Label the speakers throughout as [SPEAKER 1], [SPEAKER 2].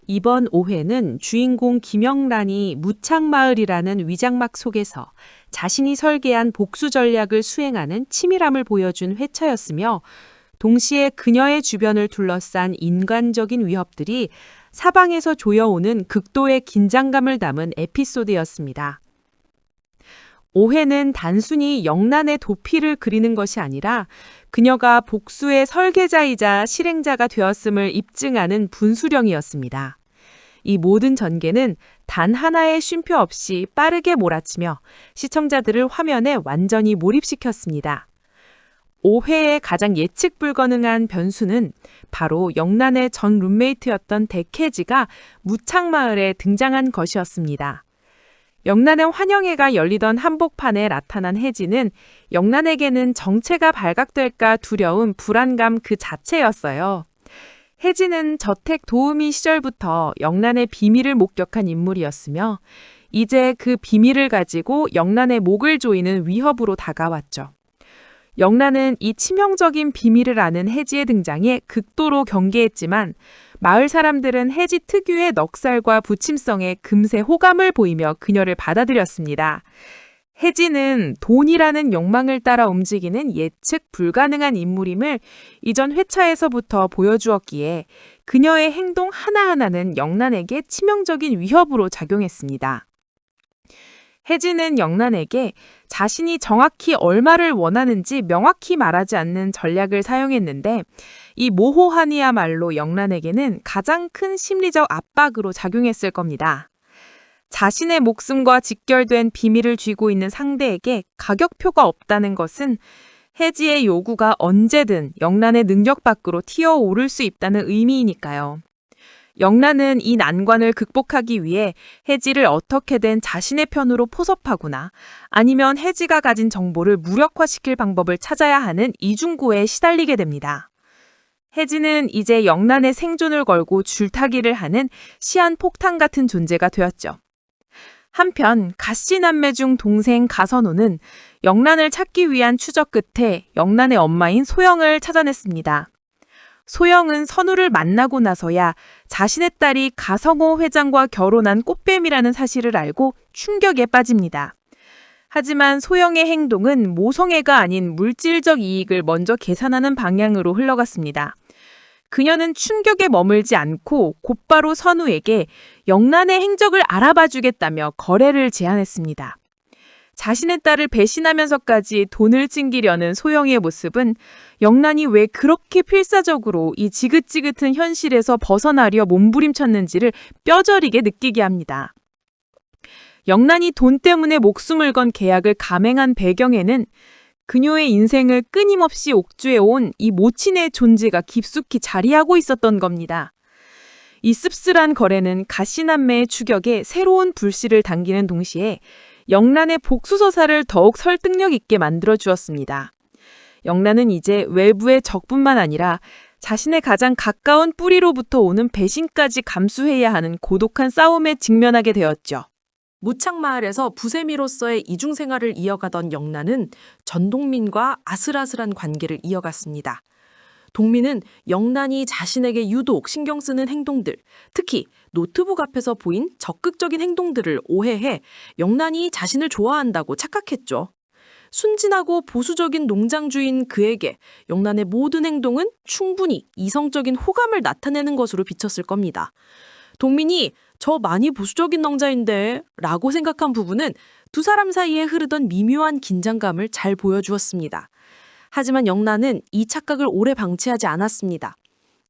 [SPEAKER 1] 이번 오회는 주인공 김영란이 무창마을이라는 위장막 속에서 자신이 설계한 복수 전략을 수행하는 치밀함을 보여준 회차였으며 동시에 그녀의 주변을 둘러싼 인간적인 위협들이 사방에서 조여오는 극도의 긴장감을 담은 에피소드였습니다. 오회는 단순히 영란의 도피를 그리는 것이 아니라 그녀가 복수의 설계자이자 실행자가 되었음을 입증하는 분수령이었습니다. 이 모든 전개는 단 하나의 쉼표 없이 빠르게 몰아치며 시청자들을 화면에 완전히 몰입시켰습니다. 5회의 가장 예측 불가능한 변수는 바로 영란의 전 룸메이트였던 데케지가 무창마을에 등장한 것이었습니다. 영란의 환영회가 열리던 한복판에 나타난 혜지는 영란에게는 정체가 발각될까 두려운 불안감 그 자체였어요. 혜지는 저택 도우미 시절부터 영란의 비밀을 목격한 인물이었으며 이제 그 비밀을 가지고 영란의 목을 조이는 위협으로 다가왔죠. 영란은 이 치명적인 비밀을 아는 혜지의 등장에 극도로 경계했지만 마을 사람들은 혜지 특유의 넉살과 부침성에 금세 호감을 보이며 그녀를 받아들였습니다. 혜지는 돈이라는 욕망을 따라 움직이는 예측 불가능한 인물임을 이전 회차에서부터 보여주었기에 그녀의 행동 하나하나는 영란에게 치명적인 위협으로 작용했습니다. 혜지는 영란에게 자신이 정확히 얼마를 원하는지 명확히 말하지 않는 전략을 사용했는데 이 모호함이야말로 영란에게는 가장 큰 심리적 압박으로 작용했을 겁니다. 자신의 목숨과 직결된 비밀을 쥐고 있는 상대에게 가격표가 없다는 것은 혜지의 요구가 언제든 영란의 능력 밖으로 튀어오를 수 있다는 의미이니까요. 영란은 이 난관을 극복하기 위해 혜지를 어떻게든 자신의 편으로 포섭하거나 아니면 혜지가 가진 정보를 무력화시킬 방법을 찾아야 하는 이중구에 시달리게 됩니다. 혜지는 이제 영란의 생존을 걸고 줄타기를 하는 시한폭탄 같은 존재가 되었죠. 한편 가씨 남매 중 동생 가선호는 영란을 찾기 위한 추적 끝에 영란의 엄마인 소영을 찾아냈습니다. 소영은 선우를 만나고 나서야 자신의 딸이 가성호 회장과 결혼한 꽃뱀이라는 사실을 알고 충격에 빠집니다. 하지만 소영의 행동은 모성애가 아닌 물질적 이익을 먼저 계산하는 방향으로 흘러갔습니다. 그녀는 충격에 머물지 않고 곧바로 선우에게 영란의 행적을 알아봐 주겠다며 거래를 제안했습니다. 자신의 딸을 배신하면서까지 돈을 챙기려는 소영의 모습은 영란이 왜 그렇게 필사적으로 이 지긋지긋한 현실에서 벗어나려 몸부림쳤는지를 뼈저리게 느끼게 합니다. 영란이 돈 때문에 목숨을 건 계약을 감행한 배경에는 그녀의 인생을 끊임없이 옥죄해온 이 모친의 존재가 깊숙이 자리하고 있었던 겁니다. 이 씁쓸한 거래는 가씨남매의 추격에 새로운 불씨를 당기는 동시에 영란의 복수서사를 더욱 설득력 있게 만들어 주었습니다. 영란은 이제 외부의 적뿐만 아니라 자신의 가장 가까운 뿌리로부터 오는 배신까지 감수해야 하는 고독한 싸움에 직면하게 되었죠.
[SPEAKER 2] 무창마을에서 부세미로서의 이중생활을 이어가던 영란은 전동민과 아슬아슬한 관계를 이어갔습니다. 동민은 영란이 자신에게 유독 신경 쓰는 행동들, 특히 노트북 앞에서 보인 적극적인 행동들을 오해해 영란이 자신을 좋아한다고 착각했죠. 순진하고 보수적인 농장주인 그에게 영란의 모든 행동은 충분히 이성적인 호감을 나타내는 것으로 비쳤을 겁니다. 동민이 저 많이 보수적인 낭자인데 라고 생각한 부분은 두 사람 사이에 흐르던 미묘한 긴장감을 잘 보여주었습니다. 하지만 영란은 이 착각을 오래 방치하지 않았습니다.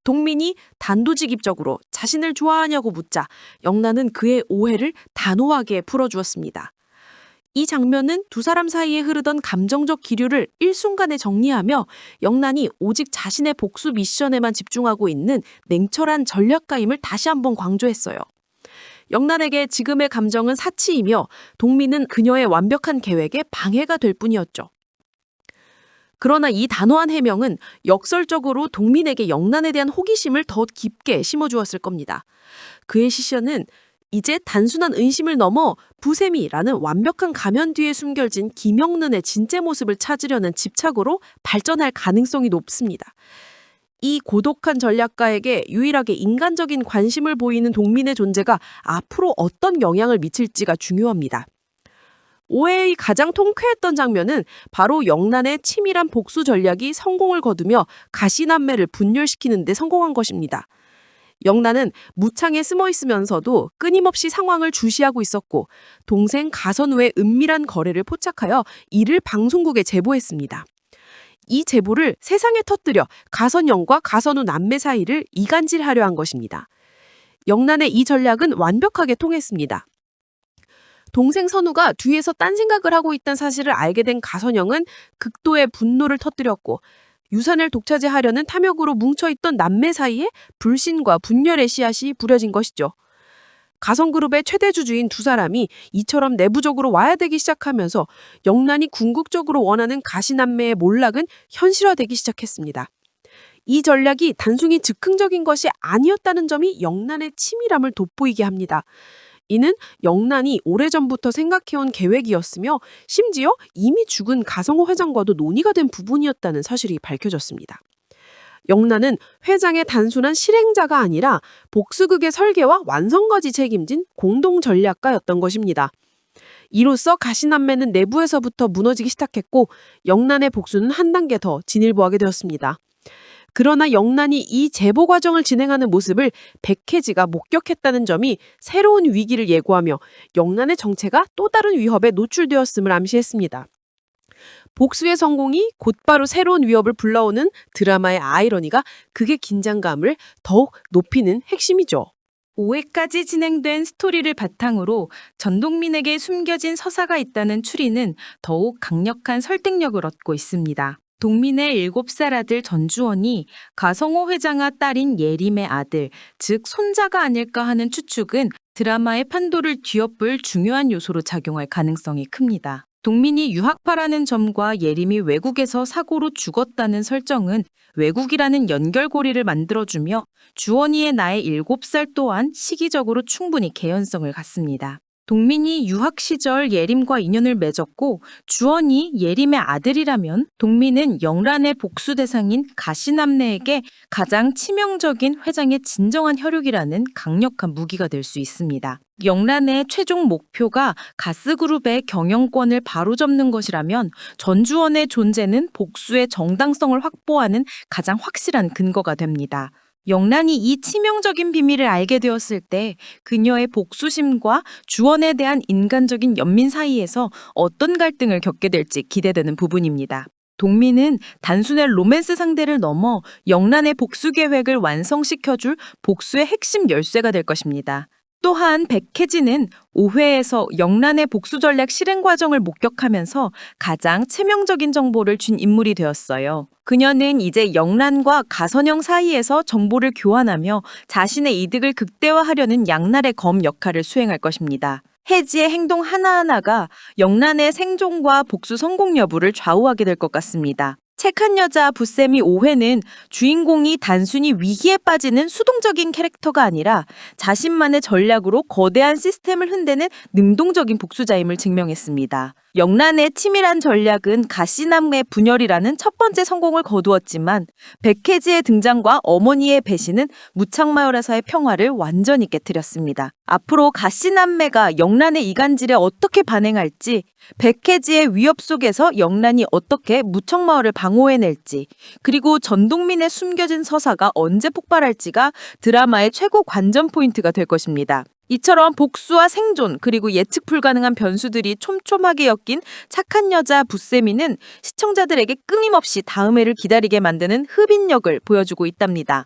[SPEAKER 2] 동민이 단도직입적으로 자신을 좋아하냐고 묻자 영란은 그의 오해를 단호하게 풀어주었습니다. 이 장면은 두 사람 사이에 흐르던 감정적 기류를 일순간에 정리하며 영란이 오직 자신의 복수 미션에만 집중하고 있는 냉철한 전략가임을 다시 한번 강조했어요. 영란에게 지금의 감정은 사치이며 동민은 그녀의 완벽한 계획에 방해가 될 뿐이었죠. 그러나 이 단호한 해명은 역설적으로 동민에게 영란에 대한 호기심을 더 깊게 심어주었을 겁니다. 그의 시선은 이제 단순한 의심을 넘어 부세미라는 완벽한 가면 뒤에 숨겨진 김영란의 진짜 모습을 찾으려는 집착으로 발전할 가능성이 높습니다. 이 고독한 전략가에게 유일하게 인간적인 관심을 보이는 동민의 존재가 앞으로 어떤 영향을 미칠지가 중요합니다. 오해의 가장 통쾌했던 장면은 바로 영란의 치밀한 복수 전략이 성공을 거두며 가시남매를 분열시키는 데 성공한 것입니다. 영란은 무창에 숨어 있으면서도 끊임없이 상황을 주시하고 있었고 동생 가선우의 은밀한 거래를 포착하여 이를 방송국에 제보했습니다. 이 제보를 세상에 터뜨려 가선영과 가선우 남매 사이를 이간질하려 한 것입니다. 영란의 이 전략은 완벽하게 통했습니다. 동생 선우가 뒤에서 딴 생각을 하고 있다는 사실을 알게 된 가선영은 극도의 분노를 터뜨렸고 유산을 독차지하려는 탐욕으로 뭉쳐있던 남매 사이에 불신과 분열의 씨앗이 부려진 것이죠. 가선그룹의 최대 주주인 두 사람이 이처럼 내부적으로 와야 되기 시작하면서 영란이 궁극적으로 원하는 가시남매의 몰락은 현실화되기 시작했습니다. 이 전략이 단순히 즉흥적인 것이 아니었다는 점이 영란의 치밀함을 돋보이게 합니다. 이는 영란이 오래전부터 생각해온 계획이었으며 심지어 이미 죽은 가성호 회장과도 논의가 된 부분이었다는 사실이 밝혀졌습니다. 영란은 회장의 단순한 실행자가 아니라 복수극의 설계와 완성까지 책임진 공동 전략가였던 것입니다. 이로써 가시남매는 내부에서부터 무너지기 시작했고 영란의 복수는 한 단계 더 진일보하게 되었습니다. 그러나 영란이 이 제보 과정을 진행하는 모습을 백혜지가 목격했다는 점이 새로운 위기를 예고하며 영란의 정체가 또 다른 위협에 노출되었음을 암시했습니다. 복수의 성공이 곧바로 새로운 위협을 불러오는 드라마의 아이러니가 극의 긴장감을 더욱 높이는 핵심이죠.
[SPEAKER 1] 5회까지 진행된 스토리를 바탕으로 전동민에게 숨겨진 서사가 있다는 추리는 더욱 강력한 설득력을 얻고 있습니다. 동민의 7살 아들 전주원이 가성호 회장아 딸인 예림의 아들, 즉 손자가 아닐까 하는 추측은 드라마의 판도를 뒤엎을 중요한 요소로 작용할 가능성이 큽니다. 동민이 유학파라는 점과 예림이 외국에서 사고로 죽었다는 설정은 외국이라는 연결고리를 만들어주며 주원이의 나이 7살 또한 시기적으로 충분히 개연성을 갖습니다. 동민이 유학 시절 예림과 인연을 맺었고 주원이 예림의 아들이라면 동민은 영란의 복수 대상인 가시남매에게 가장 치명적인 회장의 진정한 혈육이라는 강력한 무기가 될 수 있습니다. 영란의 최종 목표가 가스그룹의 경영권을 바로잡는 것이라면 전주원의 존재는 복수의 정당성을 확보하는 가장 확실한 근거가 됩니다. 영란이 이 치명적인 비밀을 알게 되었을 때 그녀의 복수심과 주원에 대한 인간적인 연민 사이에서 어떤 갈등을 겪게 될지 기대되는 부분입니다. 동민은 단순한 로맨스 상대를 넘어 영란의 복수 계획을 완성시켜줄 복수의 핵심 열쇠가 될 것입니다. 또한 백혜진은 5회에서 영란의 복수 전략 실행 과정을 목격하면서 가장 치명적인 정보를 준 인물이 되었어요. 그녀는 이제 영란과 가선영 사이에서 정보를 교환하며 자신의 이득을 극대화하려는 양날의 검 역할을 수행할 것입니다. 혜지의 행동 하나하나가 영란의 생존과 복수 성공 여부를 좌우하게 될 것 같습니다. 착한 여자 부세미 5회는 주인공이 단순히 위기에 빠지는 수동적인 캐릭터가 아니라 자신만의 전략으로 거대한 시스템을 흔드는 능동적인 복수자임을 증명했습니다. 영란의 치밀한 전략은 가시남매 분열이라는 첫 번째 성공을 거두었지만 백혜지의 등장과 어머니의 배신은 무창마을에서의 평화를 완전히 깨뜨렸습니다. 앞으로 가시남매가 영란의 이간질에 어떻게 반응할지, 백혜지의 위협 속에서 영란이 어떻게 무청마을을 방어해낼지, 그리고 전동민의 숨겨진 서사가 언제 폭발할지가 드라마의 최고 관전 포인트가 될 것입니다. 이처럼 복수와 생존 그리고 예측 불가능한 변수들이 촘촘하게 엮인 착한 여자 부세미는 시청자들에게 끊임없이 다음 회를 기다리게 만드는 흡인력을 보여주고 있답니다.